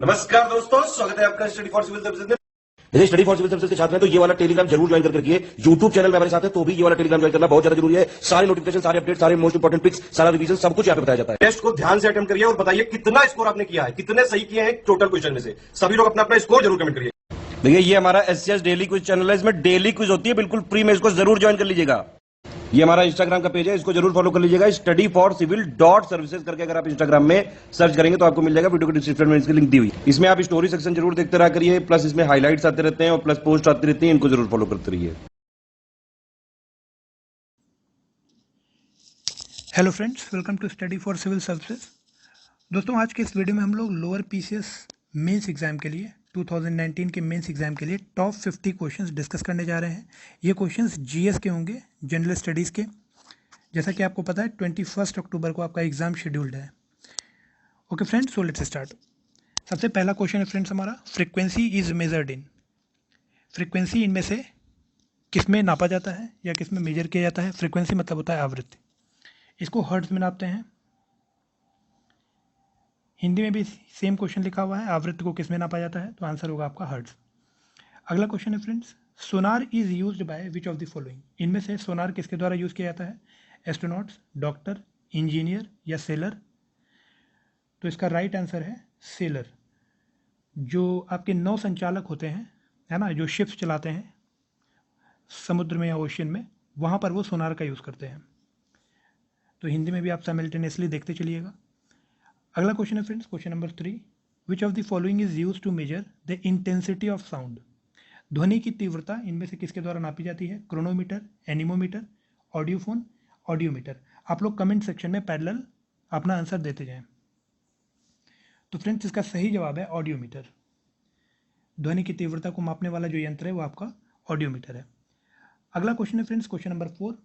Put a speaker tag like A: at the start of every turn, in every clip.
A: नमस्कार दोस्तों, स्वागत है आपका स्टडी फॉर सिविल सर्विसेज में।
B: यदि स्टडी फॉर सिविल सर्विसेज के छात्र हैं तो ये वाला टेलीग्राम जरूर ज्वाइन करके रखिए। यूट्यूब चैनल में हमारे साथ है तो भी ये वाला टेलीग्राम ज्वाइन करना बहुत ज्यादा जरूरी है। सारे नोटिफिकेशन, सारे अपडेट, सारे मोस्ट इंपोर्टेंट पिक्स, सारा रिवीजन सब कुछ यहाँ पे बताया जाता है।
A: टेस्ट को ध्यान से अटेम्प्ट करिए और बताइए कितना स्कोर आपने किया है, कितने सही किए हैं टोटल क्वेश्चन में से। सभी लोग अपना अपना स्कोर जरूर कमेंट करिए।
B: देखिए ये हमारा एससीएस डेली क्विज चैनल है, इसमें डेली क्विज होती है, बिल्कुल फ्री में, इसको जरूर ज्वाइन कर लीजिएगा। ये हमारा इंस्टाग्राम का पेज है, इसको जरूर फॉलो कर लीजिएगा। Study for civil dot services करके अगर आप इंस्टाग्राम में सर्च करेंगे तो आपको मिल जाएगा। वीडियो के डिस्क्रिप्शन में इसकी लिंक दी हुई। इसमें आप स्टोरी सेक्शन जरूर देखते रहा करिए, प्लस इसमें हाईलाइट्स आते रहते हैं और प्लस पोस्ट आती रहती है, इनको जरूर फॉलो करते रहिए।
C: Hello friends, welcome to study for civil services. दोस्तों, आज के इस वीडियो में हम लोग लोअर पीसीएस मेंस एग्जाम के लिए 2019 के मेंस एग्जाम के लिए टॉप 50 क्वेश्चंस डिस्कस करने जा रहे हैं। ये क्वेश्चंस जीएस के होंगे, जनरल स्टडीज़ के। जैसा कि आपको पता है 21 अक्टूबर को आपका एग्ज़ाम शेड्यूल्ड है। Okay friends, so let's start. सबसे पहला क्वेश्चन है फ्रेंड्स हमारा, frequency is measured in. Frequency इनमें से किस में नापा जाता है या किस में मेजर किया जाता है? फ्रीक्वेंसी मतलब होता है आवृत्ति। इसको हर्ट्ज में नापते हैं। हिंदी में भी सेम क्वेश्चन लिखा हुआ है, आवृत्ति को किस में नापा जाता है? तो आंसर होगा आपका हर्ट्ज। अगला क्वेश्चन है friends, Sonar is used by which of the following. इनमें से सोनार किसके द्वारा यूज किया जाता है? एस्ट्रोनॉट्स, डॉक्टर, इंजीनियर या सेलर? तो इसका राइट आंसर है सेलर। जो आपके नौ संचालक होते हैं, है ना, जो शिप्स चलाते हैं समुद्र में या ओशियन में, वहाँ पर वो सोनार का यूज़ करते हैं। तो हिंदी में भी आप साइमल्टेनियसली देखते चलिएगा। अगला क्वेश्चन है friends, question number 3, which of the following is use to measure the intensity of sound. ध्वनि की तीव्रता इनमें से किसके द्वारा नापी जाती है? Chronometer, anemometer, audiophone, audiometer. आप लोग कमेंट सेक्शन में पैरेलल अपना आंसर देते जाएं। तो फ्रेंड्स, इसका सही जवाब है ऑडियोमीटर। ध्वनि की तीव्रता को मापने वाला जो यंत्र है वो आपका ऑडियोमीटर है। अगला क्वेश्चन है friends, question number 4,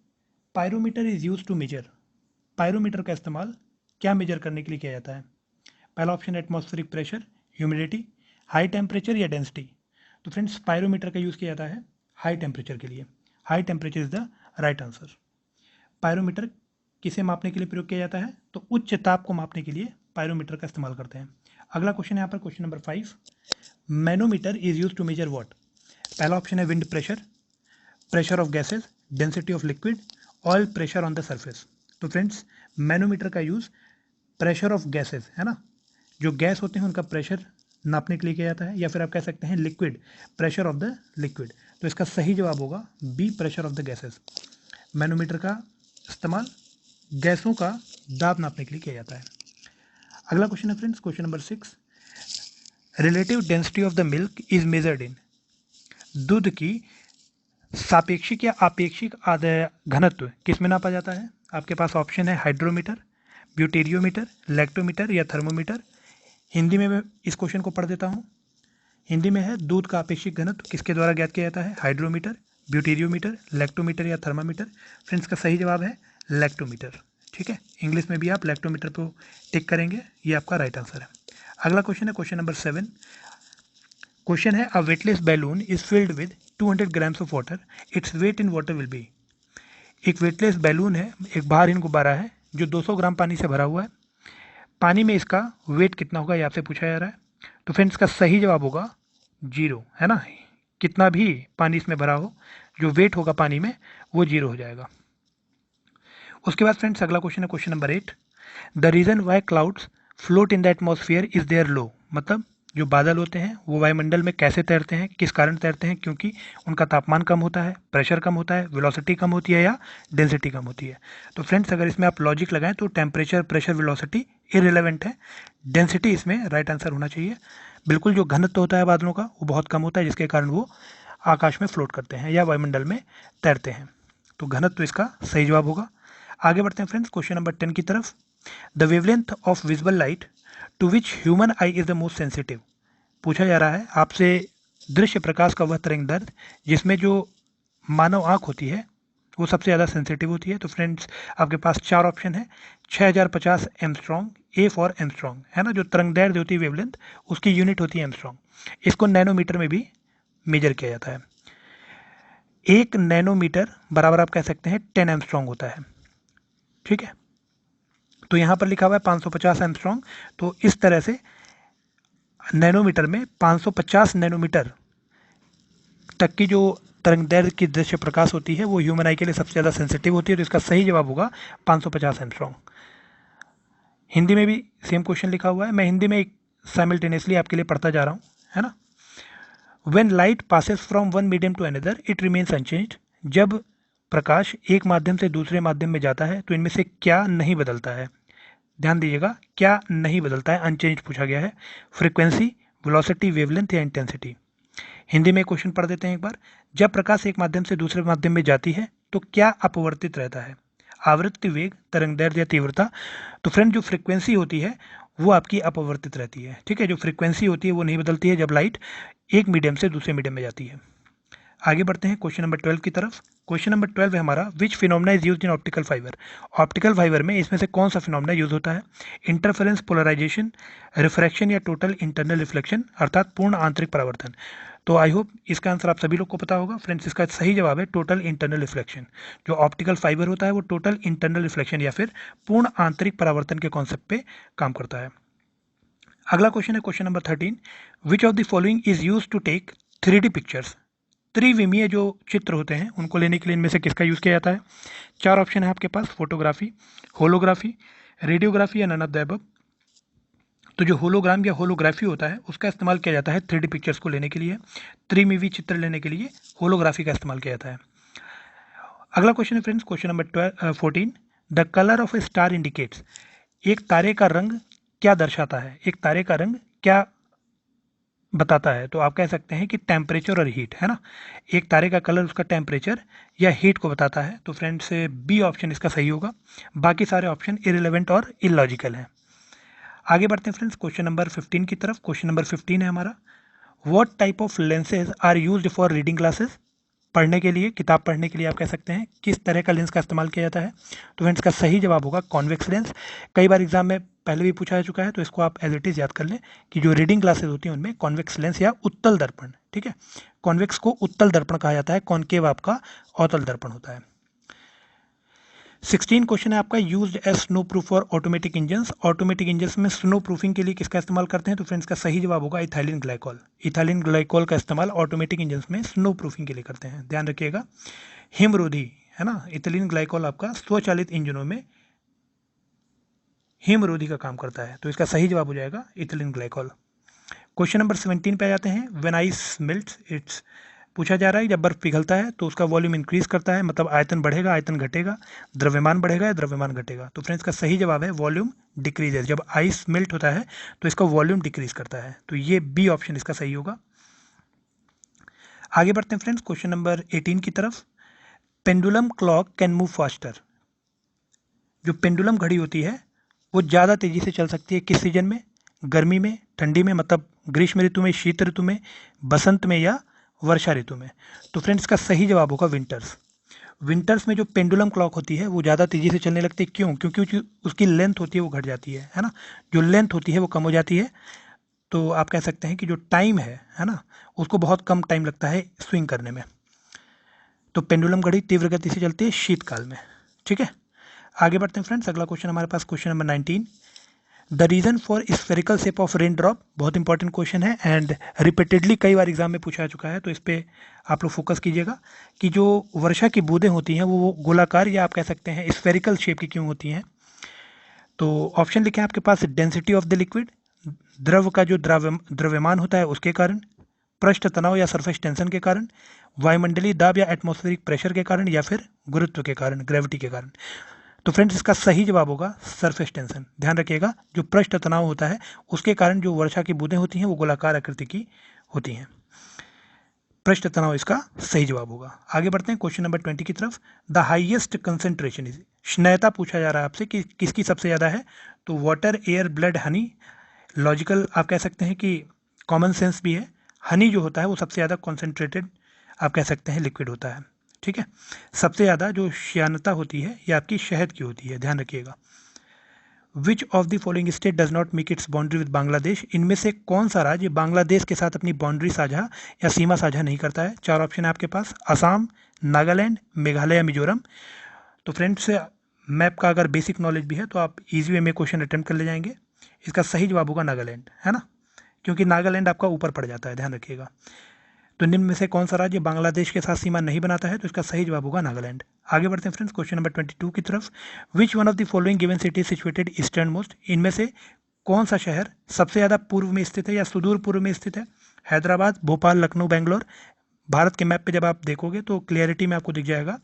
C: pyrometer is use to measure. Pyrometer का इस्तेमाल क्या मेजर करने के लिए किया जाता है? पहला ऑप्शन है atmospheric pressure, humidity, high temperature या डेंसिटी। तो फ्रेंड्स, पायरोमीटर का यूज़ किया जाता है हाई टेम्परेचर के लिए। High temperature is the right answer. Pyrometer किसे मापने के लिए प्रयोग किया जाता है? तो उच्च ताप को मापने के लिए पायरोमीटर का इस्तेमाल करते हैं। अगला क्वेश्चन है यहाँ पर question number 5, manometer is use to measure what. पहला ऑप्शन है wind pressure, pressure of gases, density of liquid, oil pressure on the surface. तो फ्रेंड्स, मैनोमीटर का यूज़ प्रेशर ऑफ गैसेज, है ना, जो गैस होते हैं उनका प्रेशर नापने के लिए किया जाता है, या फिर आप कह सकते हैं liquid, pressure of the liquid. तो इसका सही जवाब होगा B, pressure of the gases. Manometer का इस्तेमाल गैसों का दाब नापने के लिए किया जाता है। अगला क्वेश्चन है friends, question number 6, relative density of the milk is measured in. दूध की सापेक्षिक या आपेक्षिक घनत्व किस में नापा जाता है? आपके पास ऑप्शन है हाइड्रोमीटर, ब्यूटेरियोमीटर, लैक्टोमीटर या थर्मोमीटर। हिंदी में मैं इस क्वेश्चन को पढ़ देता हूँ। हिंदी में है, दूध का आपेक्षिक घनत्व किसके द्वारा ज्ञात किया जाता है? हाइड्रोमीटर, ब्यूटेरियोमीटर, लैक्टोमीटर या थर्मामीटर। फ्रेंड्स, का सही जवाब है लैक्टोमीटर। ठीक है, इंग्लिश में भी आप लैक्टोमीटर को टिक करेंगे, ये आपका राइट आंसर है। अगला क्वेश्चन है क्वेश्चन नंबर 7। क्वेश्चन है, a weightless balloon is filled with 200 grams of water, its weight in water will be. एक वेटलेस बैलून है, एक बाहरहीन गुब्बारा है जो 200 ग्राम पानी से भरा हुआ है। पानी में इसका वेट कितना होगा, ये आपसे पूछा जा रहा है। तो फ्रेंड्स, का सही जवाब होगा 0, है ना। कितना भी पानी इसमें भरा हो, जो वेट होगा पानी में वो 0 हो जाएगा। उसके बाद फ्रेंड्स, अगला क्वेश्चन है question number 8, the reason why clouds float in the atmosphere is there low. मतलब जो बादल होते हैं वो वायुमंडल में कैसे तैरते हैं, किस कारण तैरते हैं? क्योंकि उनका तापमान कम होता है, प्रेशर कम होता है, वेलोसिटी कम होती है या डेंसिटी कम होती है। तो फ्रेंड्स, अगर इसमें आप लॉजिक लगाएं तो टेम्परेचर, प्रेशर, वेलोसिटी इररिलेवेंट है। डेंसिटी इसमें राइट आंसर होना चाहिए। बिल्कुल, जो घनत्व होता है बादलों का वो बहुत कम होता है, जिसके कारण वो आकाश में फ्लोट करते हैं या वायुमंडल में तैरते हैं। तो घनत्व इसका सही जवाब होगा। आगे बढ़ते हैं फ्रेंड्स क्वेश्चन नंबर 10 की तरफ। The wavelength of visible light to which human eye is the most sensitive. पूछा जा रहा है आपसे, दृश्य प्रकाश का वह तरंग दैर्घ्य जिसमें जो मानव आँख होती है वो सबसे ज़्यादा सेंसिटिव होती है। तो फ्रेंड्स, आपके पास 4 ऑप्शन है, 6050 एमस्ट्रॉन्ग, ए फॉर एमस्ट्रॉन्ग, है ना। जो तरंग दैर्घ्य होती है वेवलेंथ, उसकी यूनिट होती है एमस्ट्रॉन्ग। इसको नैनोमीटर में भी मेजर किया जाता है। 1 नैनोमीटर बराबर आप कह सकते हैं 10 एमस्ट्रॉन्ग होता है। ठीक है, तो यहाँ पर लिखा हुआ है 550 एमस्ट्रॉन्ग। तो इस तरह से नैनोमीटर में 550 नैनोमीटर तक की जो तरंगदैर्घ्य की दृश्य प्रकाश होती है वो ह्यूमन आई के लिए सबसे ज़्यादा सेंसिटिव होती है, तो इसका सही जवाब होगा 550 एंगस्ट्रॉम। हिंदी में भी सेम क्वेश्चन लिखा हुआ है, मैं हिंदी में साइमल्टेनियसली आपके लिए पढ़ता जा रहा हूँ, है ना। When light passes from one medium to another, it remains unchanged. जब प्रकाश एक माध्यम से दूसरे माध्यम में जाता है तो इनमें से क्या नहीं बदलता है? ध्यान दीजिएगा, क्या नहीं बदलता है, अनचेंज पूछा गया है। फ्रीक्वेंसी, वेलोसिटी, वेवलेंथ या इंटेंसिटी। हिंदी में क्वेश्चन पढ़ देते हैं एक बार। जब प्रकाश एक माध्यम से दूसरे माध्यम में जाती है तो क्या अपवर्तित रहता है? आवृत्ति, वेग, तरंगदैर्घ्य या तीव्रता। तो फ्रेंड, जो फ्रीक्वेंसी होती है वो आपकी अपवर्तित रहती है, ठीक है। जो फ्रीक्वेंसी होती है वो नहीं बदलती है जब लाइट एक मीडियम से दूसरे मीडियम में जाती है। आगे बढ़ते हैं क्वेश्चन नंबर 12 की तरफ। क्वेश्चन नंबर 12 है हमारा, which phenomena is used in optical fibre. Optical fibre में इसमें से कौन सा फिनोमेना यूज होता है? इंटरफेरेंस, पोलराइजेशन, रिफ्रैक्शन या टोटल इंटरनल रिफ्लेक्शन, अर्थात पूर्ण आंतरिक परावर्तन। तो आई होप इसका आंसर आप सभी लोग को पता होगा। फ्रेंड्स, इसका सही जवाब है टोटल इंटरनल रिफ्लेक्शन। जो ऑप्टिकल फाइबर होता है वो टोटल इंटरनल रिफ्लेक्शन या फिर पूर्ण आंतरिक परावर्तन के कॉन्सेप्ट पे काम करता है। अगला क्वेश्चन है question number 13, which of the following is use to take 3D pictures. त्रिविमीय जो चित्र होते हैं उनको लेने के लिए इनमें से किसका यूज़ किया जाता है? 4 ऑप्शन है आपके पास, फोटोग्राफी, होलोग्राफी, रेडियोग्राफी या नन ऑफ द अबव। तो जो होलोग्राम या होलोग्राफी होता है उसका इस्तेमाल किया जाता है 3D पिक्चर्स को लेने के लिए। त्रिविमीय चित्र लेने के लिए होलोग्राफी का इस्तेमाल किया जाता है। अगला क्वेश्चन है friends question number 14, the colour of A star indicates. एक तारे का रंग क्या दर्शाता है? एक तारे का रंग क्या बताता है? तो आप कह सकते हैं कि टेम्परेचर और हीट, है ना। एक तारे का कलर उसका टेम्परेचर या हीट को बताता है। तो फ्रेंड्स, बी ऑप्शन इसका सही होगा। बाकी सारे ऑप्शन इरेलेवेंट और इलॉजिकल हैं। आगे बढ़ते हैं फ्रेंड्स क्वेश्चन नंबर 15 की तरफ। क्वेश्चन नंबर 15 है हमारा, what type of lenses are used for reading glasses. पढ़ने के लिए, किताब पढ़ने के लिए आप कह सकते हैं किस तरह का लेंस का इस्तेमाल किया जाता है? तो फ्रेंड्स, का सही जवाब होगा कॉन्वेक्स लेंस। कई बार एग्जाम में पहले भी पूछा जा चुका है, तो इसको आप एज इट इज़ याद कर लें कि जो रीडिंग ग्लासेस होती हैं उनमें कॉन्वेक्स लेंस या उत्तल दर्पण, ठीक है। कॉन्वेक्स को उत्तल दर्पण कहा जाता है, कॉनकेव आपका अवतल दर्पण होता है। 16 क्वेश्चन है आपका, used as snow proof for automatic engines. Automatic engines में स्नो प्रूफिंग के लिए किसका इस्तेमाल करते हैं? तो फ्रेंड्स, का सही जवाब होगा इथाइलिन ग्लाइकोल। इथाइलिन ग्लाइकोल का इस्तेमाल ऑटोमेटिक इंजन्स में स्नो प्रूफिंग के लिए करते हैं, ध्यान रखिएगा। हिमरोधी, है ना, इथाइलिन ग्लाइकोल आपका स्वचालित इंजनों में हिमरोधी का काम करता है, तो इसका सही जवाब हो जाएगा इथाइलिन ग्लाइकोल। क्वेश्चन नंबर 17 पे आ जाते हैं, व्हेन आइस मेल्ट्स इट्स। पूछा जा रहा है जब बर्फ पिघलता है तो उसका वॉल्यूम इंक्रीज करता है, मतलब आयतन बढ़ेगा, आयतन घटेगा, द्रव्यमान बढ़ेगा या द्रव्यमान घटेगा। तो फ्रेंड्स, का सही जवाब है वॉल्यूम डिक्रीजेज। जब आइस मेल्ट होता है तो इसका वॉल्यूम डिक्रीज करता है, तो ये बी ऑप्शन इसका सही होगा। आगे बढ़ते हैं फ्रेंड्स क्वेश्चन नंबर 18 की तरफ, pendulum clock can move faster. जो पेंडुलम घड़ी होती है वो ज़्यादा तेज़ी से चल सकती है किस सीजन में? गर्मी में, ठंडी में, मतलब ग्रीष्म ऋतु में, शीत ऋतु में, बसंत में या वर्षा ऋतु में। तो फ्रेंड्स, का सही जवाब होगा विंटर्स। विंटर्स में जो पेंडुलम क्लॉक होती है वो ज़्यादा तेज़ी से चलने लगती है। क्यों? क्योंकि उसकी लेंथ होती है वो घट जाती है ना। जो लेंथ होती है वो कम हो जाती है, तो आप कह सकते हैं कि जो टाइम है ना, उसको बहुत कम टाइम लगता है स्विंग करने में। तो पेंडुलम घड़ी तीव्र गति से चलती है शीतकाल में, ठीक है। आगे बढ़ते हैं फ्रेंड्स, अगला क्वेश्चन हमारे पास question number 19, the reason for spherical shape of rain drop. बहुत इंपॉर्टेंट क्वेश्चन है एंड रिपीटेडली कई बार एग्जाम में पूछा जा चुका है, तो इस पर आप लोग फोकस कीजिएगा कि जो वर्षा की बूंदें होती हैं वो गोलाकार या आप कह सकते हैं स्फेरिकल शेप की क्यों होती हैं। तो ऑप्शन लिखे हैं आपके पास, डेंसिटी ऑफ द लिक्विड, द्रव का जो द्रव्यमान होता है उसके कारण, पृष्ठ तनाव या सरफेस टेंशन के कारण, वायुमंडलीय दाब या एटमॉस्फेरिक प्रेशर के कारण, या फिर गुरुत्व के कारण, ग्रेविटी के कारण। तो फ्रेंड्स, इसका सही जवाब होगा सरफेस टेंशन। ध्यान रखिएगा, जो पृष्ठ तनाव होता है उसके कारण जो वर्षा की बूंदें होती हैं वो गोलाकार आकृति की होती हैं। पृष्ठ तनाव इसका सही जवाब होगा। आगे बढ़ते हैं क्वेश्चन नंबर 20 की तरफ, द हाईएस्ट कंसेंट्रेशन इज। स्नेहता पूछा जा रहा है आपसे कि किसकी सबसे ज़्यादा है। तो water, air, blood, Honey. Logical आप कह सकते हैं कि कॉमन सेंस भी है। हनी जो होता है वो सबसे ज़्यादा कॉन्सेंट्रेटेड आप कह सकते हैं लिक्विड होता है, ठीक है। सबसे ज़्यादा जो श्यानता होती है ये आपकी शहद की होती है, ध्यान रखिएगा। विच of the following state does not make it's boundary with Bangladesh. इनमें से कौन सा राज्य बांग्लादेश के साथ अपनी बाउंड्री साझा या सीमा साझा नहीं करता है? 4 ऑप्शन है आपके पास, असम, नागालैंड, मेघालय या मिजोरम। तो फ्रेंड्स, मैप का अगर बेसिक नॉलेज भी है तो आप इजी वे में क्वेश्चन अटेम्प्ट कर ले जाएंगे। इसका सही जवाब होगा नागालैंड, है ना, क्योंकि नागालैंड आपका ऊपर पड़ जाता है, ध्यान रखिएगा। तो निम्न में से कौन सा राज्य बांग्लादेश के साथ सीमा नहीं बनाता है, तो इसका सही जवाब होगा नागालैंड। आगे बढ़ते हैं फ्रेंड्स क्वेश्चन नंबर 22 की तरफ। Which one of the following given city situated eastern most, इनमें से कौन सा शहर सबसे ज़्यादा पूर्व में स्थित है या सुदूर पूर्व में स्थित है? हैदराबाद, भोपाल, लखनऊ, बेंगलोर। भारत के मैप पे जब आप देखोगे तो क्लियरिटी में आपको दिख जाएगा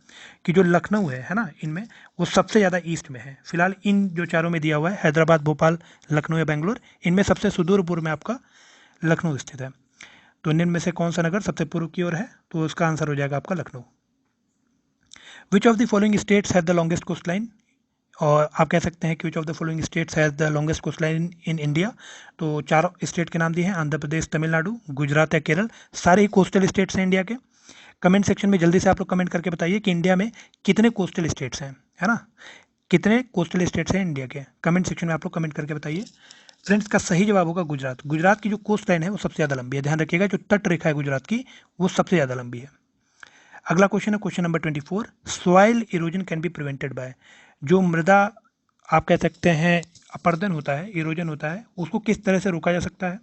C: कि जो लखनऊ है ना, इनमें वो सबसे ज़्यादा ईस्ट में है। फिलहाल इन जो चारों में दिया हुआ है, हैदराबाद, भोपाल, लखनऊ या बेंगलोर, इनमें सबसे सुदूर पूर्व में आपका लखनऊ स्थित है। तो निम्न में से कौन सा नगर सबसे पूर्व की ओर है? तो उसका आंसर हो जाएगा आपका Lucknow. Which of the following states have the longest coast line, और आप कह सकते हैं कि which of the following states has the longest coast line in India. तो 4 स्टेट के नाम दिए हैं, आंध्र प्रदेश, तमिलनाडु, गुजरात या केरल। सारे ही कोस्टल स्टेट्स हैं इंडिया के। कमेंट सेक्शन में जल्दी से आप लोग कमेंट करके बताइए कि इंडिया में कितने कोस्टल स्टेट्स हैं, है ना, कितने कोस्टल स्टेट्स हैं इंडिया के। कमेंट सेक्शन में आप लोग कमेंट करके बताइए। फ्रेंड्स का सही जवाब होगा गुजरात। गुजरात की जो कोस्ट लाइन है वो सबसे ज़्यादा लंबी है, ध्यान रखिएगा। जो तट रेखा है गुजरात की वो सबसे ज़्यादा लंबी है। अगला क्वेश्चन है question number 24। Soil erosion can be prevented by, जो मृदा आप कह सकते हैं अपर्दन होता है, इरोजन होता है, उसको किस तरह से रोका जा सकता है?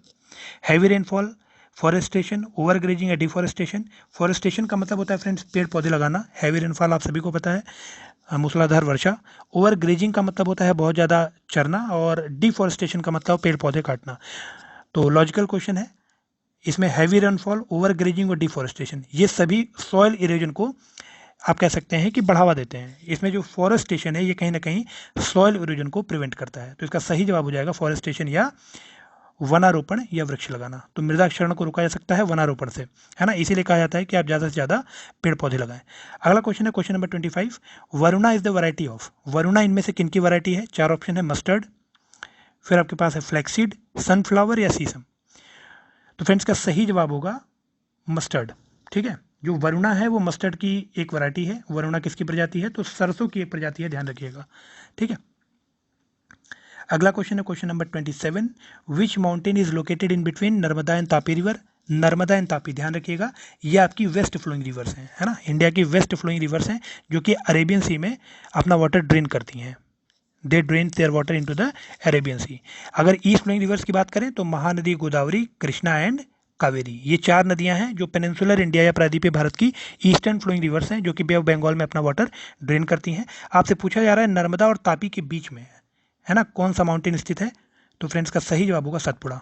C: हैवी रेनफॉल, फॉरेस्टेशन, ओवरग्रेजिंग या डिफॉरेस्टेशन। फॉरेस्टेशन का मतलब होता है फ्रेंड्स पेड़ पौधे लगाना। हैवी रेनफॉल आप सभी को पता है, मूसलाधार वर्षा। ओवरग्रेजिंग का मतलब होता है बहुत ज़्यादा चरना, और डिफॉरेस्टेशन का मतलब पेड़ पौधे काटना। तो लॉजिकल क्वेश्चन है, इसमें हैवी रेनफॉल, ओवरग्रेजिंग और डिफॉरेस्टेशन, ये सभी सॉइल इरोजन को आप कह सकते हैं कि बढ़ावा देते हैं। इसमें जो फॉरेस्टेशन है ये कहीं ना कहीं सॉइल इरोजन को प्रिवेंट करता है। तो इसका सही जवाब हो जाएगा फॉरेस्टेशन या वनारोपण या वृक्ष लगाना। तो मृदा क्षरण को रोका जा सकता है वनारोपण से, है ना, इसीलिए कहा जाता है कि आप ज़्यादा से ज़्यादा पेड़ पौधे लगाएं। अगला क्वेश्चन है question number 25। Varuna is the variety of, Varuna इनमें से किन की वैरायटी है? 4 ऑप्शन है, मस्टर्ड, फिर आपके पास है फ्लैक्सीड, सनफ्लावर या सीसम। तो फ्रेंड्स का सही जवाब होगा मस्टर्ड। ठीक है, जो वरुणा है वो मस्टर्ड की एक वैरायटी है। वरुणा किसकी प्रजाति है? तो सरसों की एक प्रजाति है, ध्यान रखिएगा। ठीक है, अगला क्वेश्चन है question number 27। Which mountain is located in between Narmada and Tapi river. Narmada and Tapi, ध्यान रखिएगा, ये आपकी वेस्ट फ्लोइंग रिवर्स हैं, है ना, इंडिया की वेस्ट फ्लोइंग रिवर्स हैं, जो कि अरेबियन सी में अपना वाटर ड्रेन करती हैं। They drain their water into the Arabian Sea. अगर ईस्ट फ्लोइंग रिवर्स की बात करें तो महानदी, गोदावरी, कृष्णा एंड कावेरी, ये 4 नदियां हैं जो पेनिनसुलर इंडिया या प्रायद्वीपीय भारत की ईस्टर्न फ्लोइंग रिवर्स हैं, जो कि बे ऑफ बंगाल में अपना वाटर ड्रेन करती हैं। आपसे पूछा जा रहा है नर्मदा और तापी के बीच में, है ना, कौन सा माउंटेन स्थित है? तो फ्रेंड्स का सही जवाब होगा सतपुड़ा।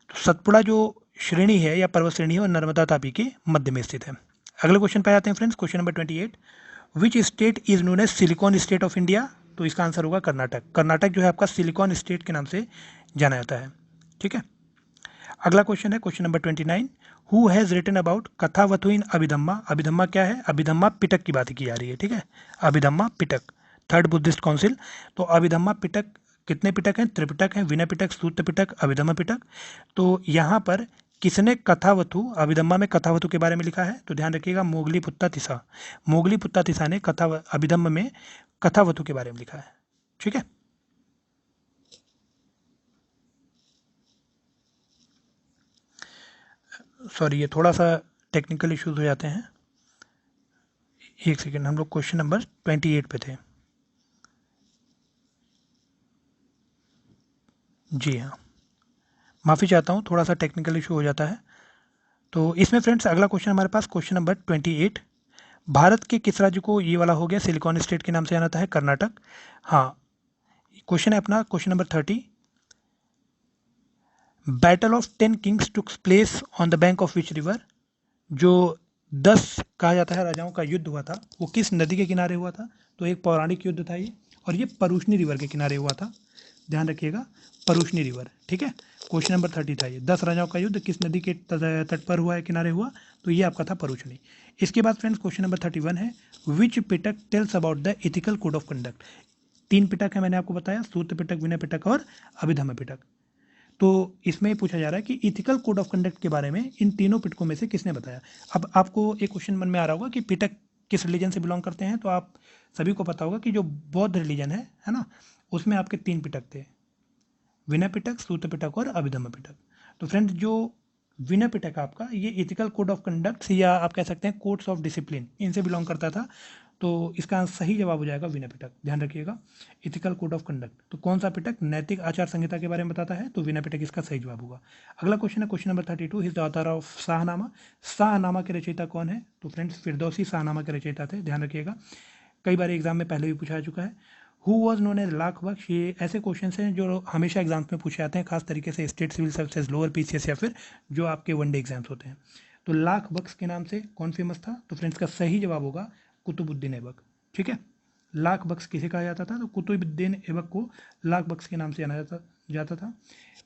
C: तो सतपुड़ा जो श्रेणी है या पर्वत श्रेणी है वो नर्मदा तापी के मध्य में स्थित है। अगले क्वेश्चन पे आते हैं friends, question number 28। Which state is known as silicon state of India. तो इसका आंसर होगा कर्नाटक। कर्नाटक जो है आपका सिलिकॉन स्टेट के नाम से जाना जाता है। ठीक है, अगला क्वेश्चन है question number 29। Who has written about Kathavatthu in Abhidhamma. Abhidhamma क्या है? अभिधम्मा पिटक की बात की जा रही है। ठीक है, अभिधम्मा पिटक, 3rd बुद्धिस्ट काउंसिल। तो अभिधम्मा पिटक, कितने पिटक हैं? त्रिपिटक हैं, विनय पिटक, सूत्र पिटक, अभिधम्मा पिटक। तो यहाँ पर किसने कथावथु, अभिधम्मा में कथावथु के बारे में लिखा है? तो ध्यान रखिएगा, मोगली पुत्ता तिसा। मोगली पुत्ता तिसा ने अभिधम्म में कथावथु के बारे में लिखा है। ठीक है, सॉरी, ये थोड़ा सा टेक्निकल इश्यूज हो जाते हैं, एक सेकेंड। हम लोग क्वेश्चन नंबर 28 पे थे। जी हाँ, माफ़ी चाहता हूँ, थोड़ा सा टेक्निकल इशू हो जाता है। तो इसमें फ्रेंड्स अगला क्वेश्चन हमारे पास क्वेश्चन नंबर 28। भारत के किस राज्य को, ये वाला हो गया, सिलिकॉन स्टेट के नाम से जाना जाता है, कर्नाटक। हाँ, क्वेश्चन है अपना question number 30। Battle of 10 Kings took place on the bank of which river. जो 10 कहा जाता है राजाओं का युद्ध हुआ था, वो किस नदी के किनारे हुआ था? तो एक पौराणिक युद्ध था ये, और ये परुष्णी रिवर के किनारे हुआ था, ध्यान रखिएगा, परुष्णी रिवर। ठीक है, क्वेश्चन नंबर 30 था ये, 10 राजाओं का युद्ध किस नदी के तट पर हुआ है, किनारे हुआ? तो ये आपका था परुष्णी। इसके बाद फ्रेंड्स क्वेश्चन नंबर 31 है, which Pitaka tells about the ethical code of conduct. 3 Pitaka है, मैंने आपको बताया, सूत्र पिटक, विनय पिटक और अभिधम्म पिटक। तो इसमें पूछा जा रहा है कि इथिकल कोड ऑफ कंडक्ट के बारे में इन तीनों पिटकों में से किसने बताया। अब आपको एक क्वेश्चन मन में आ रहा होगा कि पिटक किस रिलीजन से बिलोंग करते हैं। तो आप सभी को पता होगा कि जो बौद्ध रिलीजन है ना, उसमें आपके 3 पिटक थे, विनय पिटक, सूत्र पिटक और अभिधम्म पिटक। तो फ्रेंड्स जो विनय पिटक आपका, ये इथिकल कोड ऑफ कंडक्ट या आप कह सकते हैं कोड्स ऑफ डिसिप्लिन, इनसे बिलोंग करता था। तो इसका सही जवाब हो जाएगा विनय पिटक। ध्यान रखिएगा, इथिकल कोड ऑफ कंडक्ट, तो कौन सा पिटक नैतिक आचार संहिता के बारे में बताता है, तो विनय पिटक इसका सही जवाब होगा। अगला क्वेश्चन है question number 32, his the author of Shahnameh. Shahnameh के रचयिता कौन है, तो फ्रेंड्स फिरदौसी शाहनामा के रचयिता थे। ध्यान रखिएगा, कई बार एग्जाम में पहले भी पूछा जा चुका है। Who was known as Lakh Baksh, ये ऐसे क्वेश्चन हैं जो हमेशा एग्जाम्स में पूछे जाते हैं, खास तरीके से state civil services, lower PCS या फिर जो आपके वनडे एग्जाम्स होते हैं। तो लाख बख्श के नाम से कौन फेमस था, तो फ्रेंड्स का सही जवाब होगा कुतुबुद्दीन ऐबक। ठीक है, लाख बख्श किसे कहा जाता था, तो कुतुबुद्दीन ऐबक को लाख बख्श के नाम से जाना जाता था।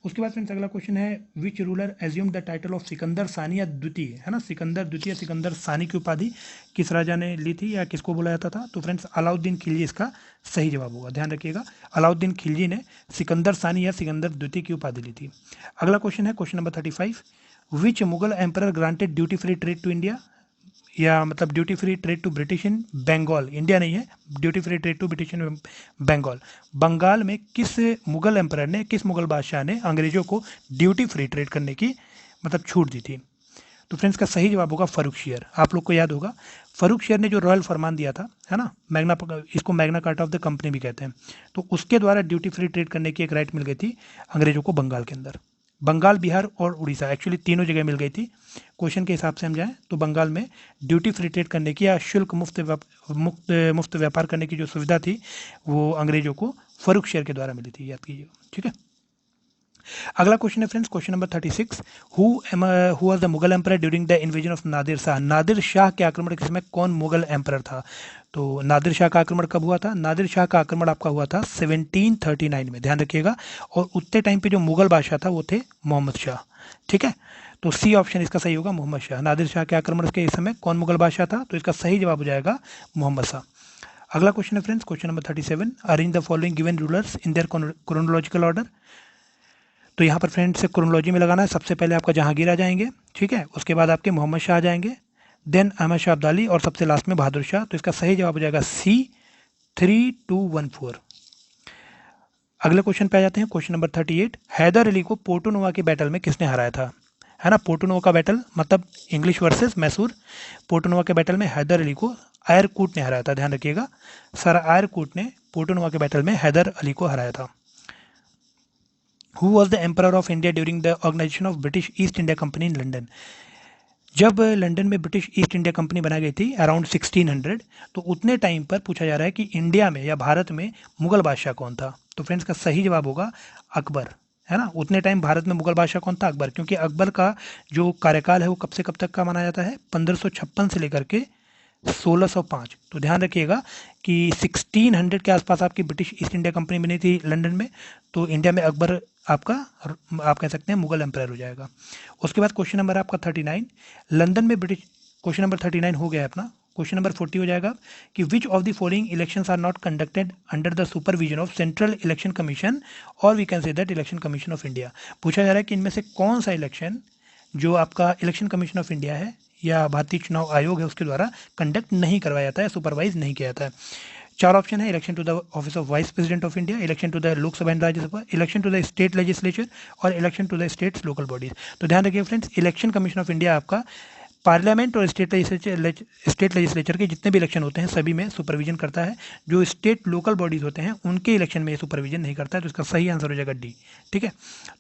C: उसके बाद फ्रेंड्स अगला क्वेश्चन है, which ruler assume the title of Sikandar सानी या द्वितीय, है ना, सिकंदर द्वितीय, सिकंदर सानी की उपाधि किस राजा ने ली थी या किसको बोला जाता था, तो फ्रेंड्स अलाउद्दीन खिलजी इसका सही जवाब होगा। ध्यान रखिएगा, अलाउद्दीन खिलजी ने सिकंदर सानी या सिकंदर द्वितीय की उपाधि ली थी। अगला क्वेश्चन है question number 35, which Mughal emperor granted duty free trade to India, या मतलब duty free trade to British in Bengal, India नहीं है, duty free trade to British in Bengal. Bengal में किस मुगल एम्परर ने, किस मुगल बादशाह ने अंग्रेजों को ड्यूटी फ्री ट्रेड करने की मतलब छूट दी थी, तो फ्रेंड्स का सही जवाब होगा फर्रुख शेर। आप लोग को याद होगा फर्रुख शेर ने जो रॉयल फरमान दिया था, है ना, इसको Magna carta of the company भी कहते हैं, तो उसके द्वारा ड्यूटी फ्री ट्रेड करने की एक राइट मिल गई थी अंग्रेजों को बंगाल के अंदर। बंगाल, बिहार और उड़ीसा, एक्चुअली तीनों जगह मिल गई थी। क्वेश्चन के हिसाब से हम जाएं तो बंगाल में ड्यूटी फ्री ट्रेड करने की या शुल्क मुफ्त व्यापार करने की जो सुविधा थी वो अंग्रेजों को फर्रुख शेर के द्वारा मिली थी, याद कीजिएगा। ठीक है, अगला क्वेश्चन है friends question number 36, who was the Mughal emperor during the invasion of Nadir Shah. Nadir Shah के आक्रमण के समय कौन मुगल एम्परर था, तो नादिर शाह का आक्रमण कब हुआ था, नादिर शाह का आक्रमण आपका हुआ था 1739 में। ध्यान रखिएगा, और उतने टाइम पे जो मुगल बादशाह था वो थे मोहम्मद शाह। ठीक है, तो सी ऑप्शन इसका सही होगा, मोहम्मद शाह। नादिर शाह के आक्रमण के इस समय कौन मुगल बादशाह था, तो इसका सही जवाब हो जाएगा मोहम्मद शाह। अगला क्वेश्चन है friends question number 37, arrange the following given rulers in their chronological order. तो यहाँ पर फ्रेंड्स क्रोनोलॉजी में लगाना है, सबसे पहले आपका जहांगीर आ जाएंगे, ठीक है, उसके बाद आपके मोहम्मद शाह आ जाएंगे, देन अहमद शाह अब्दाली और सबसे लास्ट में बहादुर शाह। तो इसका सही जवाब हो जाएगा सी 3214। अगले क्वेश्चन पे आ जाते हैं क्वेश्चन नंबर 38, हैदर अली को पोर्टोनोवा के बैटल में किसने हराया था, है ना, पोर्टोनोवा का बैटल मतलब इंग्लिश वर्सेस मैसूर। पोर्टोनोवा के बैटल में हैदर अली को आयरकूट ने हराया था। ध्यान रखिएगा, सर आयरकूट ने पोर्टोनोवा के बैटल में हैदर अली को हराया था। Who was the emperor of India during the organisation of British East India Company in London. जब लंदन में ब्रिटिश ईस्ट इंडिया कंपनी बनाई गई थी अराउंड 1600, तो उतने टाइम पर पूछा जा रहा है कि इंडिया में या भारत में मुगल बादशाह कौन था, तो फ्रेंड्स का सही जवाब होगा अकबर, है ना। उतने टाइम भारत में मुगल बादशाह कौन था, अकबर, क्योंकि अकबर का जो कार्यकाल है वो कब से कब तक का माना जाता है, 1556 से लेकर के 1605। तो ध्यान रखिएगा कि 1600 के आसपास आपकी ब्रिटिश ईस्ट इंडिया कंपनी बनी थी लंदन में, तो इंडिया में अकबर आपका, आप कह सकते हैं मुगल एम्पायर हो जाएगा। उसके बाद क्वेश्चन नंबर आपका 39, लंदन में ब्रिटिश, क्वेश्चन नंबर 39 हो गया अपना। क्वेश्चन नंबर 40 हो जाएगा कि which of the following elections are not conducted under the supervision of central election commission और we can say that election commission of India. पूछा जा रहा है कि इनमें से कौन सा इलेक्शन जो आपका इलेक्शन कमीशन ऑफ इंडिया है या भारतीय चुनाव आयोग है उसके द्वारा कंडक्ट नहीं करवाया जाता है, सुपरवाइज नहीं किया जाता है। चार ऑप्शन है, election to the office of vice president of India, election to the Lok Sabha and Rajya Sabha, election to the state legislature और election to the states local bodies. तो ध्यान रखिए friends, election commission of India आपका पार्लियामेंट और state legislature के जितने भी election होते हैं सभी में सुपरविजन करता है। जो स्टेट लोकल बॉडीज होते हैं उनके इलेक्शन में सुपरविजन नहीं करता है, तो इसका सही आंसर हो जाएगा डी। ठीक है,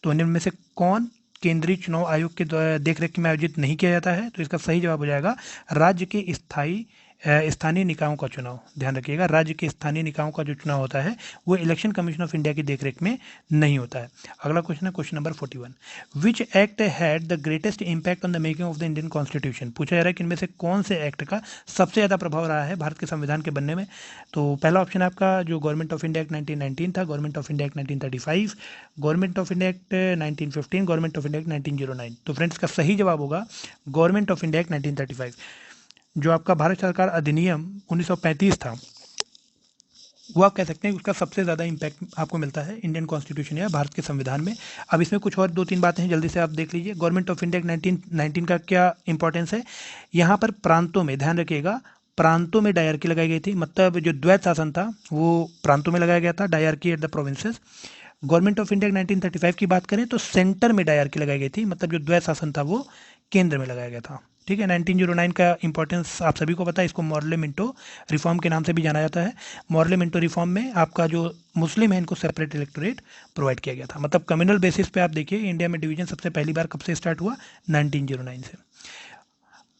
C: तो इनमें से कौन केंद्रीय चुनाव आयोग के देखरेख में आयोजित नहीं किया जाता है, तो इसका सही जवाब हो जाएगा राज्य के स्थानीय निकायों का चुनाव। ध्यान रखिएगा, राज्य के स्थानीय निकायों का जो चुनाव होता है वो इलेक्शन कमीशन ऑफ इंडिया की देखरेख में नहीं होता है। अगला क्वेश्चन है question number 41, which act had the greatest impact on the making of the Indian constitution. पूछा जा रहा है कि इनमें से कौन से एक्ट का सबसे ज़्यादा प्रभाव रहा है भारत के संविधान के बनने में। तो पहला ऑप्शन है आपका जो गवर्नमेंट ऑफ इंडिया एक्ट 1919 था, government of India act 1935, government of India act 1915, government of India act 1909। तो फ्रेंड्स का सही जवाब होगा गवर्नमेंट ऑफ इंडिया एक्ट 1935। जो आपका भारत सरकार अधिनियम 1935 था वो आप कह सकते हैं उसका सबसे ज़्यादा इम्पैक्ट आपको मिलता है इंडियन कॉन्स्टिट्यूशन या भारत के संविधान में। अब इसमें कुछ और 2-3 बातें हैं, जल्दी से आप देख लीजिए। गवर्नमेंट ऑफ इंडिया 1919 का क्या इंपॉर्टेंस है, यहाँ पर प्रांतों में, ध्यान रखिएगा, प्रांतों में डायरकी लगाई गई थी, मतलब जो द्वैत शासन था वो प्रांतों में लगाया गया था, dyarchy at the provinces. Government of India 1935 की बात करें तो सेंटर में डायरकी लगाई गई थी, मतलब जो द्वैत शासन था वो केंद्र में लगाया गया था। ठीक है। 1909 का इंपॉर्टेंस आप सभी को पता है, इसको मॉर्ले मिंटो रिफॉर्म के नाम से भी जाना जाता है। मॉर्ले मिंटो रिफॉर्म में आपका जो मुस्लिम है इनको सेपरेट इलेक्टोरेट प्रोवाइड किया गया था। मतलब कम्युनल बेसिस पे आप देखिए इंडिया में डिवीजन सबसे पहली बार कब से स्टार्ट हुआ, 1909 से।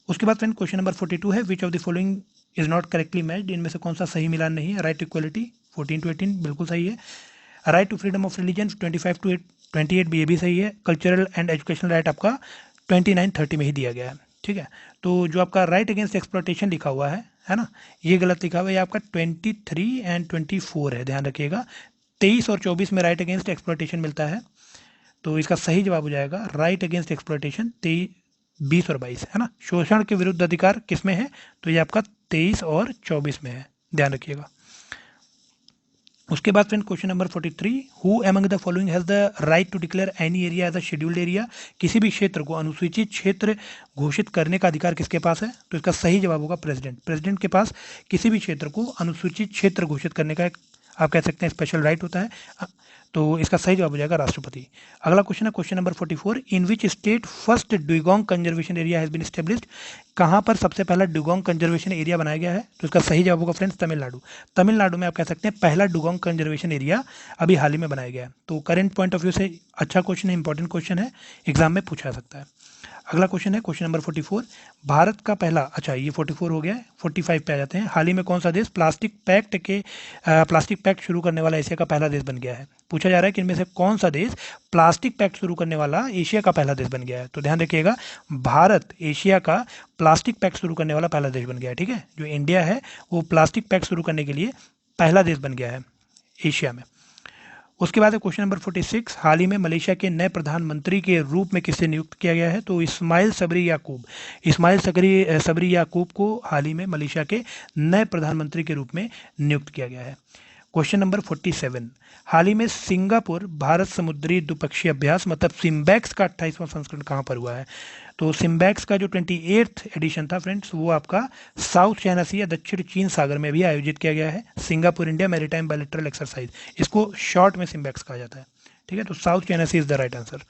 C: उसके बाद फ्रेंड क्वेश्चन नंबर 42 है, विच of the following is not correctly matched, इनमें से कौन सा सही मिलान नहीं है। राइट टू इक्वलिटी 14 to 18 बिल्कुल सही है। Right to freedom of religion 25 to 28 ये भी सही है। कल्चरल एंड एजुकेशनल राइट आपका 29-30 में ही दिया गया है, ठीक है। तो जो आपका राइट अगेंस्ट एक्सप्लॉयटेशन लिखा हुआ है ना, ये गलत लिखा हुआ है, ये आपका 23 and 24 है, ध्यान रखिएगा। 23 और 24 में राइट अगेंस्ट एक्सप्लॉयटेशन मिलता है, तो इसका सही जवाब हो जाएगा राइट अगेंस्ट एक्सप्लॉयटेशन 20 और 22 है ना। शोषण के विरुद्ध अधिकार किस में है, तो ये आपका 23 और 24 में है, ध्यान रखिएगा। उसके बाद friend question number 43, who among the following has the right to declare any area as a scheduled area, किसी भी क्षेत्र को अनुसूचित क्षेत्र घोषित करने का अधिकार किसके पास है, तो इसका सही जवाब होगा प्रेसिडेंट। प्रेसिडेंट के पास किसी भी क्षेत्र को अनुसूचित क्षेत्र घोषित करने का एक आप कह सकते हैं स्पेशल राइट होता है, तो इसका सही जवाब हो जाएगा राष्ट्रपति। अगला क्वेश्चन है question number 44, in which state first dugong conservation area has been established, कहाँ पर सबसे पहला डुगोंग कंजर्वेशन एरिया बनाया गया है, तो इसका सही जवाब होगा फ्रेंड्स तमिलनाडु। तमिलनाडु में आप कह सकते हैं पहला डुगोंग कंजर्वेशन एरिया अभी हाल ही में बनाया गया है। तो करेंट पॉइंट ऑफ व्यू से अच्छा क्वेश्चन है, इंपॉर्टेंट क्वेश्चन है, एग्जाम में पूछा जा सकता है। अगला क्वेश्चन है क्वेश्चन नंबर 44, भारत का पहला, अच्छा ये 44 हो गया है, 45 पे आ जाते हैं। हाल ही में कौन सा देश प्लास्टिक पैक्ट शुरू करने वाला एशिया का पहला देश बन गया है। पूछा जा रहा है कि इनमें से कौन सा देश प्लास्टिक पैक्ट शुरू करने वाला एशिया का पहला देश बन गया है, तो ध्यान रखिएगा भारत एशिया का प्लास्टिक पैक्ट शुरू करने वाला पहला देश बन गया है, ठीक है। जो इंडिया है वो प्लास्टिक पैक्ट शुरू करने के लिए पहला देश बन गया है एशिया में। उसके बाद है क्वेश्चन नंबर 46, हाल ही में मलेशिया के नए प्रधानमंत्री के रूप में किसे नियुक्त किया गया है, तो इस्माइल सबरी याकूब। इस्माइल सबरी याकूब को हाल ही में मलेशिया के नए प्रधानमंत्री के रूप में नियुक्त किया गया है। क्वेश्चन नंबर 47, हाल ही में सिंगापुर भारत समुद्री द्विपक्षीय अभ्यास मतलब सिम्बैक्स का 28वां संस्करण कहाँ पर हुआ है, तो सिम्बैक्स का जो 28th एडिशन था फ्रेंड्स वो आपका साउथ चाइना सी या दक्षिण चीन सागर में भी आयोजित किया गया है। Singapore India maritime bilateral exercise, इसको शॉर्ट में सिम्बैक्स कहा जाता है, ठीक है। तो South China Sea is the right answer.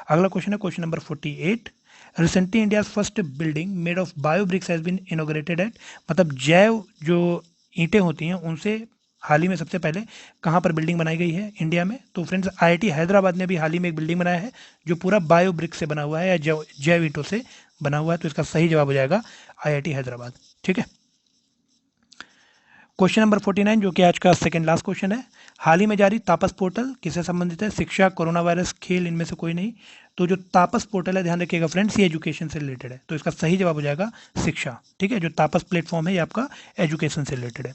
C: अगला क्वेश्चन है question number 48, recently India first building made of bio bricks has been inaugurated at, मतलब जैव जो ईंटें होती हैं उनसे हाल ही में सबसे पहले कहाँ पर बिल्डिंग बनाई गई है इंडिया में, तो फ्रेंड्स आईआईटी हैदराबाद ने भी हाल ही में एक बिल्डिंग बनाया है जो पूरा बायो ब्रिक से बना हुआ है या जैव ईंटों से बना हुआ है, तो इसका सही जवाब हो जाएगा आईआईटी हैदराबाद, ठीक है। क्वेश्चन नंबर 49 जो कि आज का सेकंड लास्ट क्वेश्चन है, हाल ही में जारी तापस पोर्टल किससे संबंधित है, शिक्षा, कोरोना वायरस, खेल, इनमें से कोई नहीं। तो जो तापस पोर्टल है ध्यान रखिएगा फ्रेंड्स ये एजुकेशन से रिलेटेड है, तो इसका सही जवाब हो जाएगा शिक्षा, ठीक है। जो तापस प्लेटफॉर्म है ये आपका एजुकेशन से रिलेटेड है।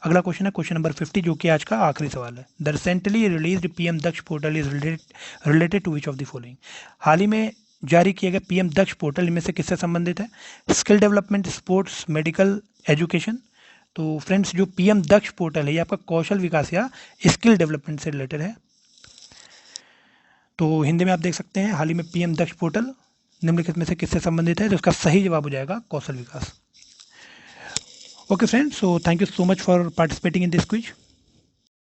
C: अगला क्वेश्चन है क्वेश्चन नंबर 50 जो कि आज का आखिरी सवाल है, the recently released PM Daksh portal is related to which of the following, हाल ही में जारी किए गए पीएम दक्ष पोर्टल इनमें से किससे संबंधित है, skill development, sports, medical, education. तो फ्रेंड्स जो पीएम दक्ष पोर्टल है ये आपका कौशल विकास या स्किल डेवलपमेंट से रिलेटेड है। तो हिंदी में आप देख सकते हैं हाल ही में पीएम दक्ष पोर्टल निम्नलिखित में से किससे संबंधित है, तो इसका सही जवाब हो जाएगा कौशल विकास। Okay friends, so thank you so much for participating in this quiz.